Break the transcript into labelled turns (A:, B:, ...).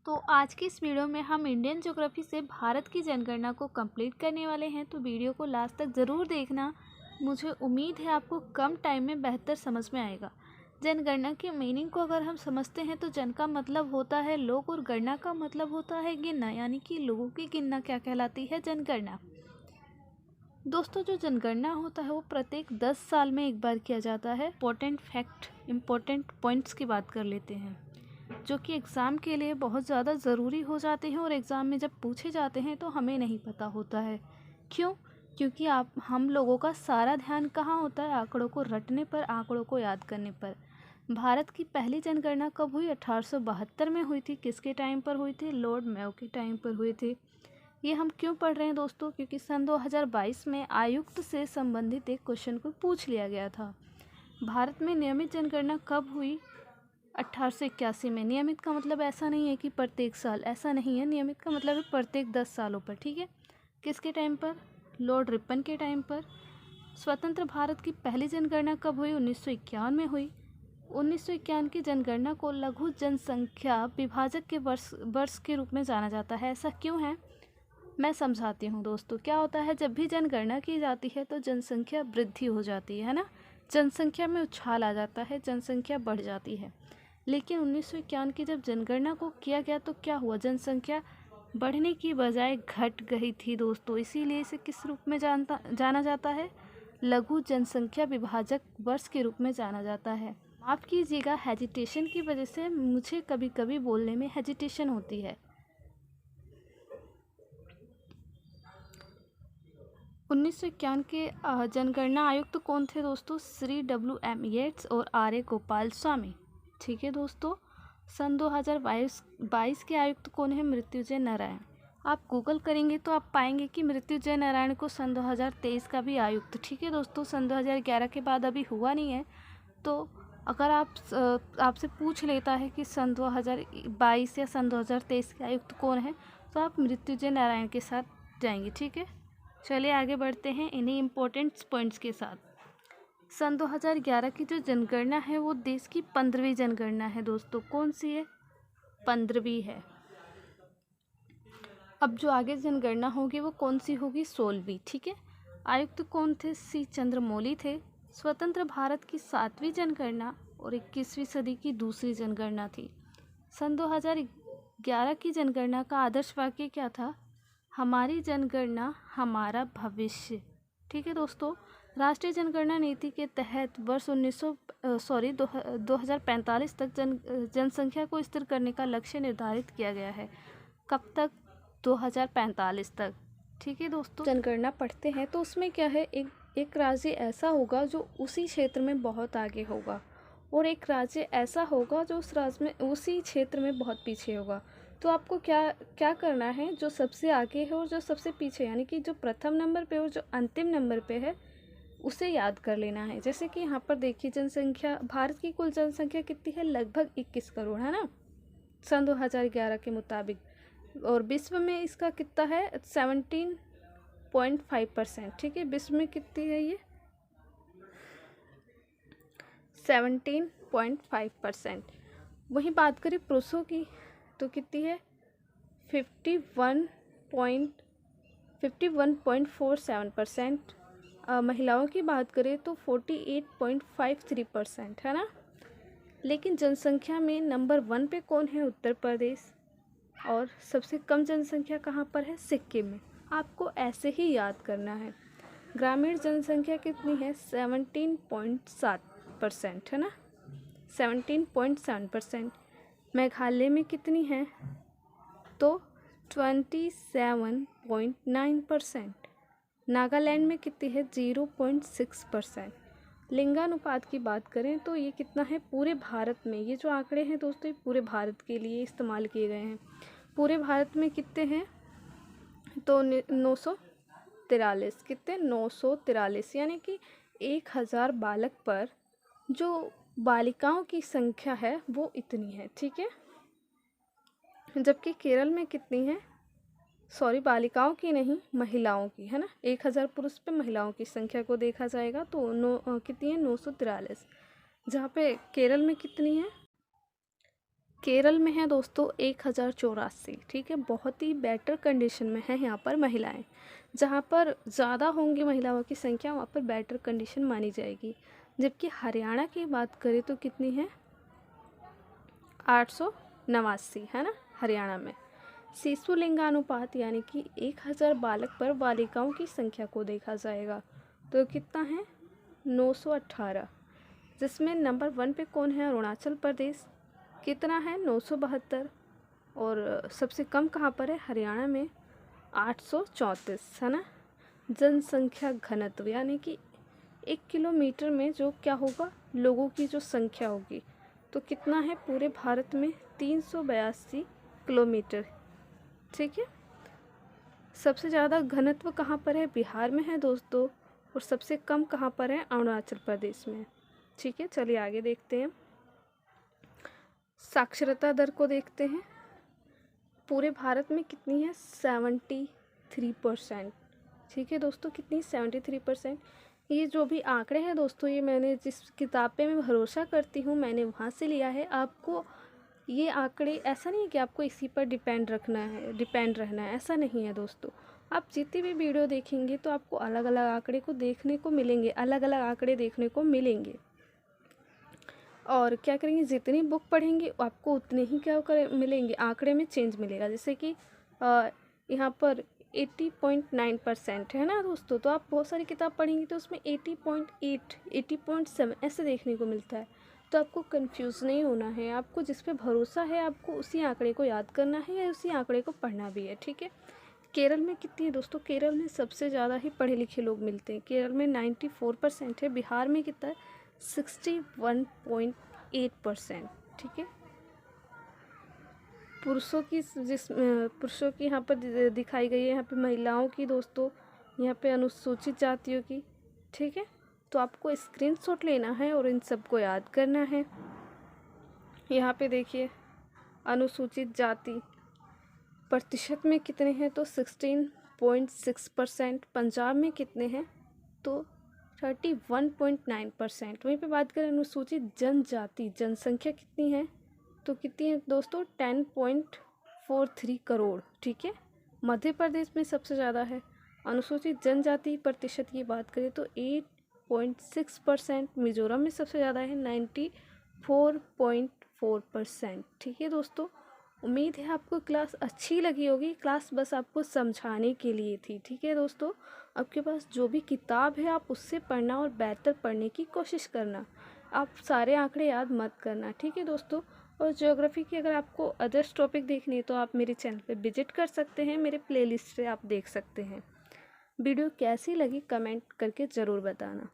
A: तो आज की इस वीडियो में हम इंडियन ज्योग्राफी से भारत की जनगणना को कंप्लीट करने वाले हैं, तो वीडियो को लास्ट तक ज़रूर देखना। मुझे उम्मीद है आपको कम टाइम में बेहतर समझ में आएगा। जनगणना की मीनिंग को अगर हम समझते हैं तो जन का मतलब होता है लोग और गणना का मतलब होता है गिनना, यानी कि लोगों की गिनना क्या कहलाती है? जनगणना। दोस्तों, जो जनगणना होता है वो प्रत्येक 10 साल में एक बार किया जाता है। इम्पोर्टेंट पॉइंट्स की बात कर लेते हैं जो कि एग्ज़ाम के लिए बहुत ज़्यादा ज़रूरी हो जाते हैं और एग्ज़ाम में जब पूछे जाते हैं तो हमें नहीं पता होता है। क्यों? क्योंकि हम लोगों का सारा ध्यान कहाँ होता है? आंकड़ों को रटने पर, आंकड़ों को याद करने पर। भारत की पहली जनगणना कब हुई? 1872 में हुई थी। किसके टाइम पर हुई थी? लॉर्ड मेयो के टाइम पर हुई थी। ये हम क्यों पढ़ रहे हैं दोस्तों? क्योंकि सन 2022 में आयुक्त से संबंधित एक क्वेश्चन को पूछ लिया गया था। भारत में नियमित जनगणना कब हुई? 1881 में। नियमित का मतलब ऐसा नहीं है कि प्रत्येक साल, ऐसा नहीं है। नियमित का मतलब है प्रत्येक 10 सालों पर, ठीक है। किसके टाइम पर? लॉर्ड रिपन के टाइम पर। स्वतंत्र भारत की पहली जनगणना कब हुई? 1951 में हुई। 1951 की जनगणना को लघु जनसंख्या विभाजक के वर्ष के रूप में जाना जाता है। ऐसा क्यों है? मैं समझाती हूँ दोस्तों। क्या होता है, जब भी जनगणना की जाती है तो जनसंख्या वृद्धि हो जाती है ना, जनसंख्या में उछाल आ जाता है, जनसंख्या बढ़ जाती है। लेकिन 1951 की जब जनगणना को किया गया तो क्या हुआ? जनसंख्या बढ़ने की बजाय घट गई थी दोस्तों। इसीलिए इसे किस रूप में जाना जाता है? लघु जनसंख्या विभाजक वर्ष के रूप में जाना जाता है। माफ़ कीजिएगा, हेजिटेशन की वजह से मुझे कभी कभी बोलने में हेजिटेशन होती है। 1951 के जनगणना आयुक्त कौन थे दोस्तों? श्री WM येट्स और RA गोपाल स्वामी, ठीक है दोस्तों। सन 2022 के आयुक्त कौन है? मृत्युंजय नारायण। आप गूगल करेंगे तो आप पाएंगे कि मृत्युंजय नारायण को सन 2023 का भी आयुक्त, ठीक है दोस्तों। सन 2011 के बाद अभी हुआ नहीं है। तो अगर आपसे पूछ लेता है कि सन 2022 या सन 2023 के आयुक्त कौन है, तो आप मृत्युंजय नारायण के साथ जाएंगे, ठीक है। चलिए आगे बढ़ते हैं इन्हीं इम्पोर्टेंट पॉइंट्स के साथ। सन 2011 की जो जनगणना है वो देश की 15वीं जनगणना है दोस्तों। कौन सी है? 15वीं है। अब जो आगे जनगणना होगी वो कौन सी होगी? 16वीं, ठीक है। आयुक्त कौन थे? C चंद्रमौली थे। स्वतंत्र भारत की 7वीं जनगणना और 21वीं सदी की दूसरी जनगणना थी। सन 2011 की जनगणना का आदर्श वाक्य क्या था? हमारी जनगणना हमारा भविष्य, ठीक है दोस्तों। राष्ट्रीय जनगणना नीति के तहत वर्ष 2045 तक जनसंख्या को स्थिर करने का लक्ष्य निर्धारित किया गया है। कब तक? 2045 तक, ठीक है दोस्तों। जनगणना पढ़ते हैं तो उसमें क्या है, एक राज्य ऐसा होगा जो उसी क्षेत्र में बहुत आगे होगा और एक राज्य ऐसा होगा जो उसी क्षेत्र में बहुत पीछे होगा। तो आपको क्या करना है? जो सबसे आगे है और जो सबसे पीछे, यानी कि जो प्रथम नंबर पे और जो अंतिम नंबर पे है, उसे याद कर लेना है। जैसे कि यहाँ पर देखिए, जनसंख्या, भारत की कुल जनसंख्या कितनी है? लगभग 21 करोड़, है ना, सन 2011 के मुताबिक। और विश्व में इसका कितना है? 17.5%, ठीक है। विश्व में कितनी है ये? 17.5%। वहीं बात करें पुरुषों की तो कितनी है? 51.47%। महिलाओं की बात करें तो 48.53%, है ना। लेकिन जनसंख्या में नंबर 1 पे कौन है? उत्तर प्रदेश। और सबसे कम जनसंख्या कहाँ पर है? सिक्किम में। आपको ऐसे ही याद करना है। ग्रामीण जनसंख्या कितनी है? 17.7%, है ना, 17.7%। मेघालय में कितनी है? तो 27.9%। नागालैंड में कितनी है? 0.6%। लिंगानुपात की बात करें तो ये कितना है पूरे भारत में? ये जो आंकड़े हैं दोस्तों, ये पूरे भारत के लिए इस्तेमाल किए गए हैं। पूरे भारत में कितने हैं? तो 943। कितने? 943, यानी कि 1000 बालक पर जो बालिकाओं की संख्या है वो इतनी है, ठीक है। जबकि केरल में कितनी है? सॉरी, बालिकाओं की नहीं, महिलाओं की, है ना। 1000 पुरुष पे महिलाओं की संख्या को देखा जाएगा तो कितनी है? 943। जहाँ पे केरल में कितनी है? केरल में है दोस्तों 1084, ठीक है। बहुत ही बेटर कंडीशन में है यहाँ पर महिलाएं। जहाँ पर ज़्यादा होंगी महिलाओं की संख्या वहाँ पर बेटर कंडीशन मानी जाएगी। जबकि हरियाणा की बात करें तो कितनी है, 889 है ना हरियाणा में। शिशु लिंगानुपात यानी कि 1000 बालक पर बालिकाओं की संख्या को देखा जाएगा तो कितना है, 918। जिसमें नंबर 1 पे कौन है, अरुणाचल प्रदेश, कितना है 972। और सबसे कम कहाँ पर है, हरियाणा में 834 है ना। जनसंख्या घनत्व यानी कि 1 किलोमीटर में जो क्या होगा, लोगों की जो संख्या होगी तो कितना है, पूरे भारत में 382 किलोमीटर, ठीक है। सबसे ज़्यादा घनत्व कहाँ पर है, बिहार में है दोस्तों। और सबसे कम कहाँ पर है, अरुणाचल प्रदेश में, ठीक है। चलिए आगे देखते हैं। साक्षरता दर को देखते हैं। पूरे भारत में कितनी है, 73%, ठीक है दोस्तों। कितनी, 73%। ये जो भी आंकड़े हैं दोस्तों, ये मैंने जिस किताब पे मैं भरोसा करती हूँ मैंने वहाँ से लिया है। आपको ये आंकड़े, ऐसा नहीं है कि आपको इसी पर डिपेंड रहना है, ऐसा नहीं है दोस्तों। आप जितनी भी वीडियो देखेंगे तो आपको अलग अलग आंकड़े को देखने को मिलेंगे, अलग अलग आंकड़े देखने को मिलेंगे। और क्या करेंगे, जितनी बुक पढ़ेंगे आपको उतने ही क्या मिलेंगे, आंकड़े में चेंज मिलेगा। जैसे कि यहाँ पर 80.9% है ना दोस्तों, तो आप बहुत सारी किताब पढ़ेंगे तो उसमें 80.8, 80.7 ऐसे देखने को मिलता है। तो आपको कंफ्यूज नहीं होना है, आपको जिस पे भरोसा है आपको उसी आंकड़े को याद करना है या उसी आंकड़े को पढ़ना भी है, ठीक है। केरल में कितनी है दोस्तों, केरल में सबसे ज़्यादा ही पढ़े लिखे लोग मिलते हैं। केरल में 94% है। बिहार में कितना है, 61.8%, ठीक है। पुरुषों की यहाँ पर दिखाई गई है, यहाँ पे महिलाओं की दोस्तों, यहाँ पे अनुसूचित जातियों की, ठीक है। तो आपको स्क्रीनशॉट लेना है और इन सबको याद करना है। यहाँ पे देखिए अनुसूचित जाति प्रतिशत में कितने हैं, तो 16.6%। पंजाब में कितने हैं, तो 31.9%। वहीं पे बात करें अनुसूचित जनजाति, जनसंख्या कितनी है, तो कितनी है दोस्तों, 10.43 करोड़, ठीक है। मध्य प्रदेश में सबसे ज़्यादा है। अनुसूचित जनजाति प्रतिशत की बात करें तो 8.6%। मिजोरम में सबसे ज़्यादा है, 94.4%, ठीक है दोस्तों। उम्मीद है आपको क्लास अच्छी लगी होगी। क्लास बस आपको समझाने के लिए थी, ठीक है दोस्तों। आपके पास जो भी किताब है आप उससे पढ़ना और बेहतर पढ़ने की कोशिश करना। आप सारे आंकड़े याद मत करना, ठीक है दोस्तों। और ज्योग्राफी की अगर आपको अदर्स टॉपिक देखनी है तो आप मेरे चैनल पे विजिट कर सकते हैं, मेरे प्लेलिस्ट से आप देख सकते हैं। वीडियो कैसी लगी कमेंट करके ज़रूर बताना।